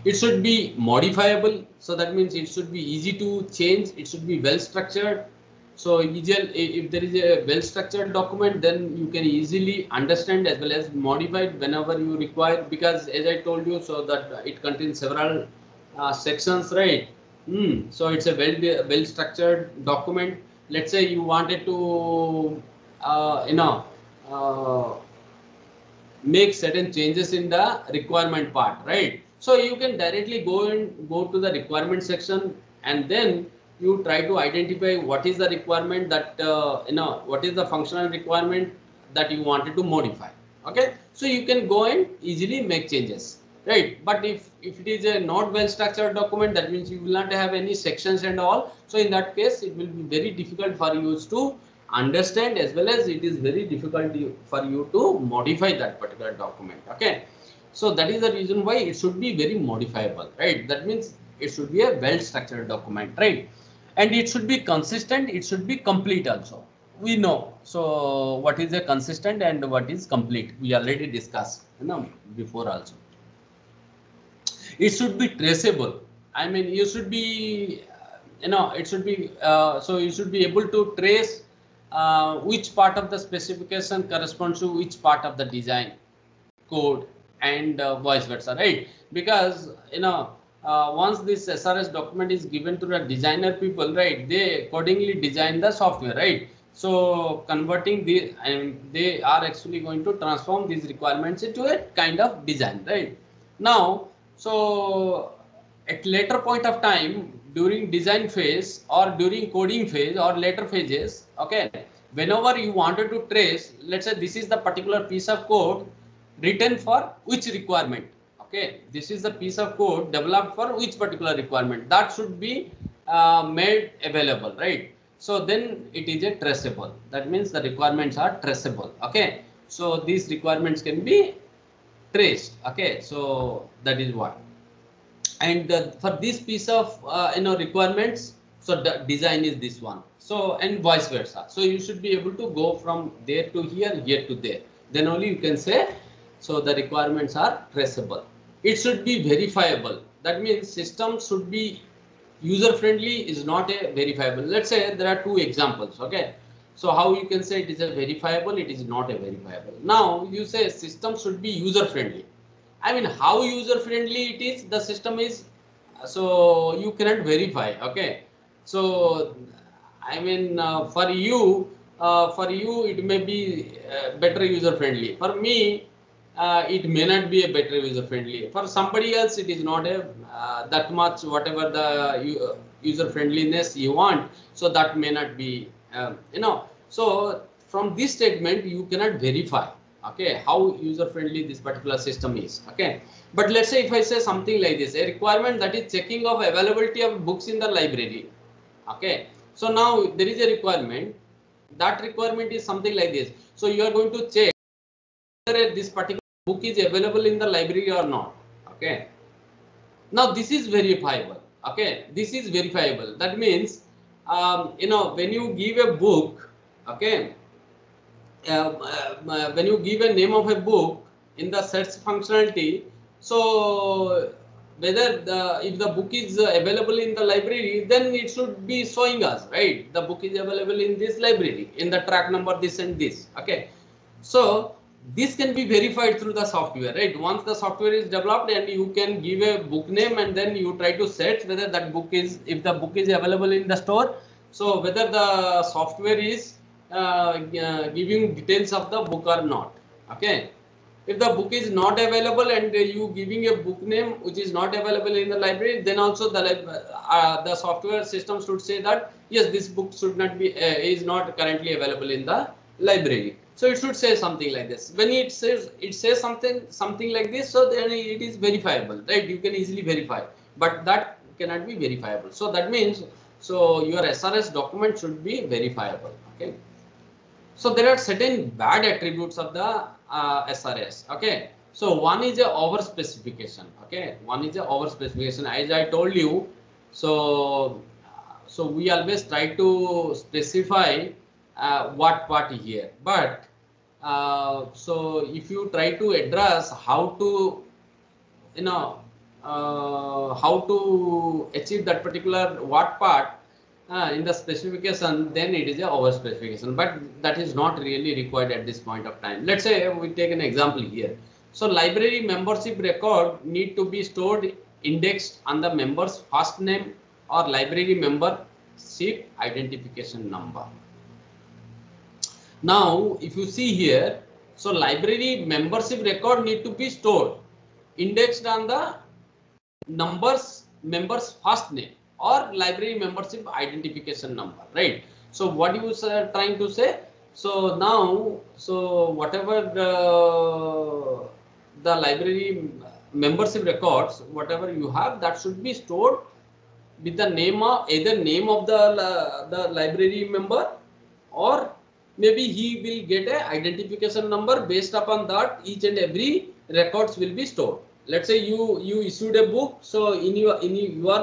It should be modifiable, so that means it should be easy to change. It should be well structured, So if there is a well structured document, then you can easily understand as well as modify it whenever you require, because as I told you, so that it contains several sections, right? So it's a well structured document. Let's say you wanted to uh, make certain changes in the requirement part, right? So you can directly go to the requirement section, and then you try to identify what is the requirement that what is the functional requirement that you wanted to modify. Okay, so you can go and easily make changes, right? But if it is a not well structured document, that means you will not have any sections and all. So in that case, it will be very difficult for you to understand, as well as it is very difficult for you to modify that particular document. Okay, so that is the reason why it should be very modifiable, right? That means it should be a well structured document, right? And it should be consistent, it should be complete also. We know, so what is a consistent and what is complete, we already discussed, before also. It should be traceable. I mean, you should be it should be so you should be able to trace which part of the specification corresponds to which part of the design code, and vice versa, right? Because once this SRS document is given to the designer people, right, they accordingly design the software, right? So converting the, and they are actually going to transform these requirements into a kind of design, right? Now, so at later point of time, during design phase or during coding phase or later phases, okay, whenever you wanted to trace, let's say this is the particular piece of code written for which requirement, okay, this is the piece of code developed for which particular requirement, that should be made available, right? So then it is a traceable, that means the requirements are traceable. Okay, so these requirements can be traced. Okay, so that is what. And for this piece of requirements, so the design is this one, so and vice versa. So you should be able to go from there to here, here to there, then only you can say so the requirements are traceable. It should be verifiable, that means system should be user friendly is not a verifiable. Let's say there are two examples. Okay, so how you can say it is a verifiable, it is not a verifiable. Now you say system should be user friendly. I mean, how user friendly it is, the system is, so you cannot verify. Okay, so I mean, for you it may be better user friendly. For me, it may not be a better user friendly. For somebody else, it is not a that much whatever the user friendliness you want. So that may not be So from this statement, you cannot verify, okay, how user friendly this particular system is. Okay, but let's say if I say something like this, a requirement that is checking of availability of books in the library. Okay, so now there is a requirement, that requirement is something like this. So you are going to check whether this particular book is available in the library or not. Okay, now this is verifiable. Okay, this is verifiable, that means when you give a book, okay, when you give a name of a book in the search functionality, so whether if the book is available in the library, then it should be showing us, right, the book is available in this library in the track number this and this. Okay, so this can be verified through the software, right? Once the software is developed and you can give a book name, and then you try to search whether that book is, if the book is available in the store, so whether the software is giving details of the book or not. Okay, if the book is not available and you giving a book name which is not available in the library, then also the software system should say that yes, this book should not be is not currently available in the library. So it should say something like this. When it says something like this, so then it is verifiable, right? You can easily verify, but that cannot be verifiable. So that means, so your SRS document should be verifiable. Okay, so there are certain bad attributes of the SRS. Okay, so one is a over specification. Okay, one is a over specification, as I told you. So we always try to specify what part here, but so if you try to address how to how to achieve that particular what part, in the specification, then it is a over specification, but that is not really required at this point of time. Let's say we take an example here. So library membership record need to be stored indexed on the member's first name or library membership identification number. Now, if you see here, so library membership record need to be stored indexed on the member's first name or library membership identification number, right? So what you are trying to say? So now, so whatever the library membership records, whatever you have, that should be stored with the name of either name of the library member, or maybe he will get a identification number. Based upon that, each and every records will be stored. Let's say you issued a book, so in your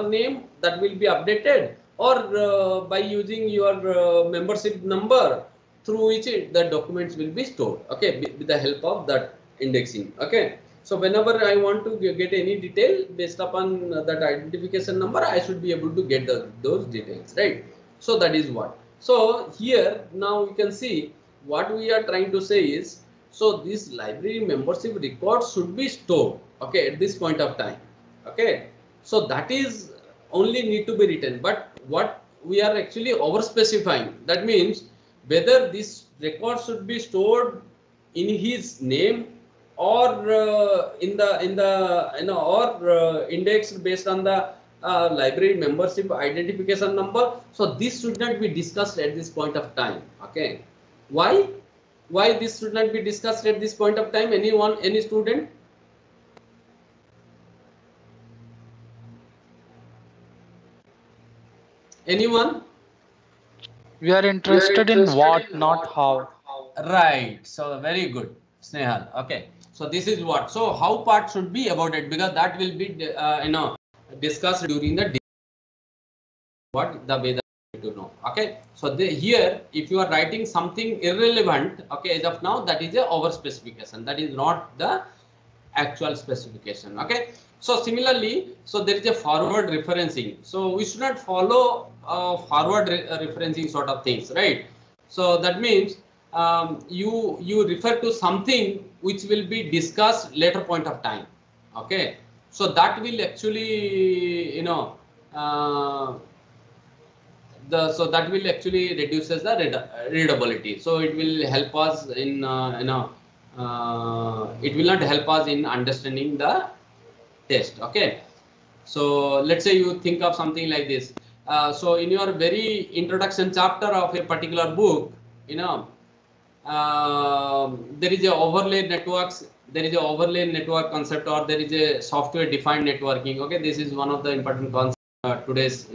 name that will be updated, or by using your membership number through which the documents will be stored. Okay, with the help of that indexing. Okay, so whenever I want to get any detail based upon that identification number, I should be able to get those details, right? So that is what. So here now you can see what we are trying to say is, so this library membership records should be stored, okay, at this point of time. Okay, so that is only need to be written, but what we are actually over specifying, that means whether this record should be stored in his name or in the or indexed based on the library membership identification number. So this should not be discussed at this point of time. Okay, why this should not be discussed at this point of time? Anyone, any student? Anyone? We are interested in what, not how. Right. So very good, Snehal. Okay. So this is what. So how part should be about it, because that will be discussed during the what the way that you need to know. Okay. So here, if you are writing something irrelevant, okay, as of now, that is a over specification. That is not the actual specification. Okay. So similarly, so there is a forward referencing. So we should not follow forward referencing sort of things, right? So that means you refer to something which will be discussed later point of time. Okay. So that will actually, so that will actually reduces the readability. So it will help us in it will not help us in understanding the test. Okay, so let's say you think of something like this. So in your very introduction chapter of a particular book, there is a overlay networks, there is a overlay network concept, or there is a software defined networking. Okay, this is one of the important concepts today's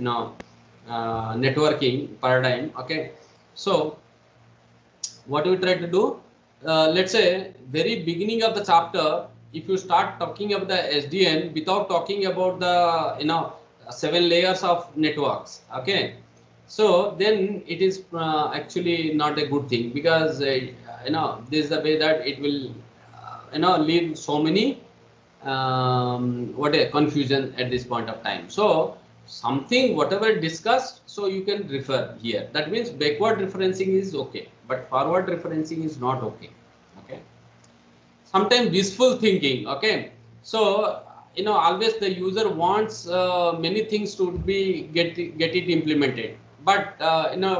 networking paradigm. Okay, so what we try to do, let's say very beginning of the chapter, if you start talking about the SDN without talking about the 7 layers of networks, okay, so then it is actually not a good thing, because this is the way that it will leave so many confusion at this point of time. So something whatever discussed, so you can refer here. That means backward referencing is okay, but forward referencing is not okay. Okay, sometimes wishful thinking. Okay, so always the user wants many things to be get it implemented, but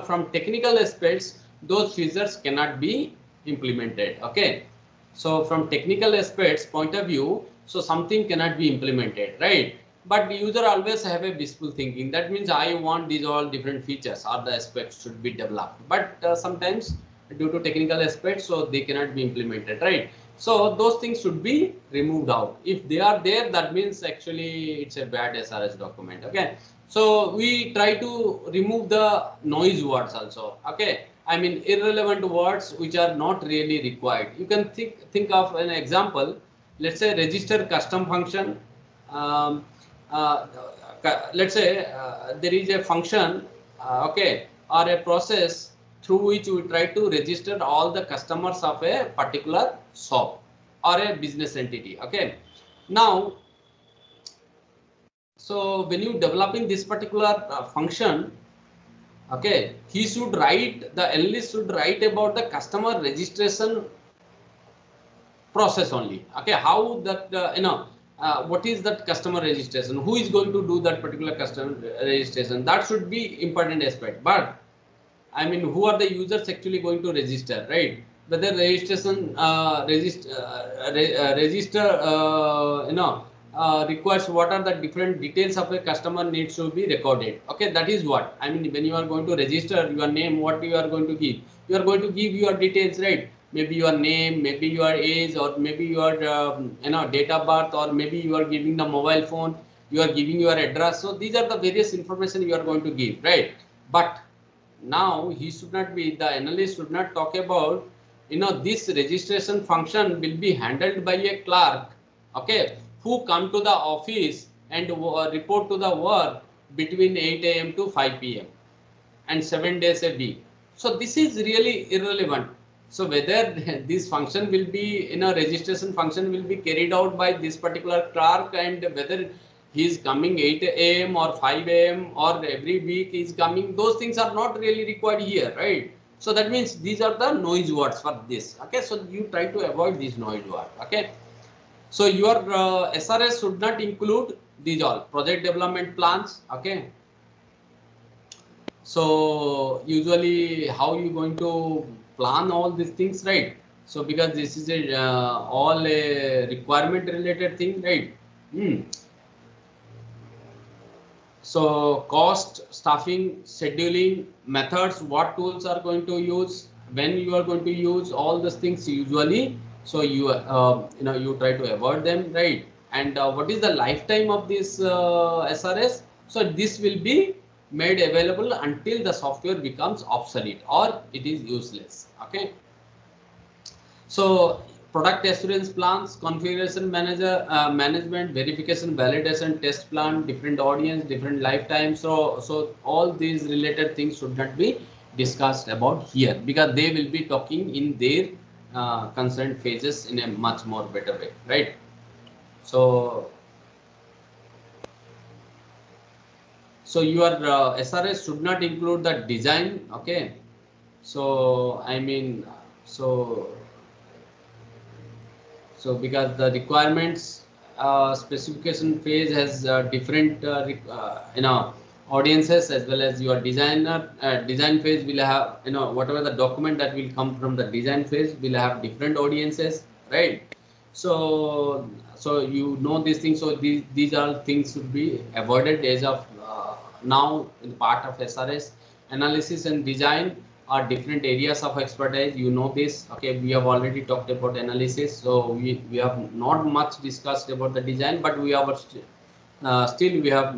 from technical aspects those features cannot be implemented. Okay, so from technical aspects point of view, so something cannot be implemented, right? But the user always have a wishful thinking. That means I want these all different features or the aspects should be developed, but sometimes due to technical aspects, so they cannot be implemented, right? So those things should be removed out. If they are there, that means actually it's a bad SRS document. Okay, so we try to remove the noise words also. Okay, I mean irrelevant words which are not really required. You can think of an example. Let's say register custom function. Let's say there is a function, okay, or a process through which we try to register all the customers of a particular shop or a business entity. Okay, now, so when you developing this particular function, Okay, he should write, the analyst should write about the customer registration process only. Okay, how that what is that customer registration, who is going to do that particular customer registration, that should be important aspect. But I mean, who are the users actually going to register, right? Whether registration register requires what are the different details of a customer needs to be recorded. Okay, that is what I mean. When you are going to register your name, what you are going to give? You are going to give your details, right? Maybe your name, maybe your age, or maybe your date of birth, or maybe you are giving the mobile phone. You are giving your address. So these are the various information you are going to give, right? But now he should not be, the analyst should not talk about this registration function will be handled by a clerk, okay, who come to the office and report to the work between 8 a.m. to 5 p.m. and 7 days a week. So this is really irrelevant. So whether this function will be registration function will be carried out by this particular clerk, and whether he is coming 8 a.m. or 5 a.m. or every week is coming, those things are not really required here, right? So that means these are the noise words for this. Okay, so you try to avoid these noise words. Okay, so your SRS should not include these all project development plans. Okay, so usually how you going to plan all these things, right? So because this is a all a requirement related thing, right? So cost, staffing, scheduling, methods, what tools are going to use, when you are going to use all these things usually. So you you try to avoid them, right? And what is the lifetime of this SRS? So this will be made available until the software becomes obsolete or it is useless. Okay. So product assurance plans, configuration manager, management, verification, validation, test plan, different audience, different lifetime. So all these related things should not be discussed about here, because they will be talking in their concerned phases in a much more better way, right? So your SRS should not include the design. Okay, so I mean, so because the requirements specification phase has different audiences, as well as your designer design phase will have whatever the document that will come from the design phase will have different audiences, right? So you know these things. So these are things should be avoided as of now in part of SRS. Analysis and design are different areas of expertise. You know this. Okay, we have already talked about analysis, so we have not much discussed about the design, but we have still we have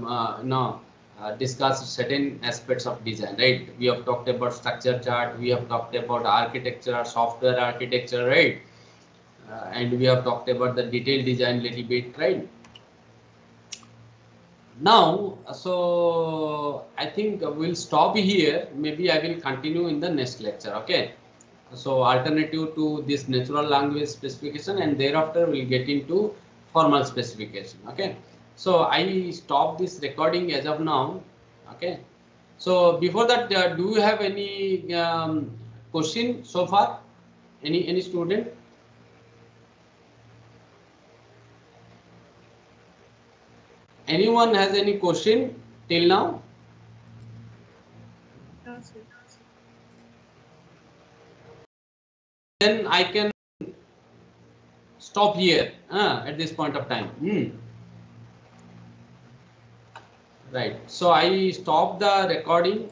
discussed certain aspects of design, right? We have talked about structure chart, we have talked about architecture, software architecture, right? And we have talked about the detailed design little bit, right? Now, so I think we'll stop here. Maybe I will continue in the next lecture. Okay. So alternative to this natural language specification, and thereafter we'll get into formal specification. Okay. So I stop this recording as of now. Okay. So before that, do you have any question so far? Any student? Anyone has any question till now? No, sir. Then I can stop here at this point of time. Right. So I stop the recording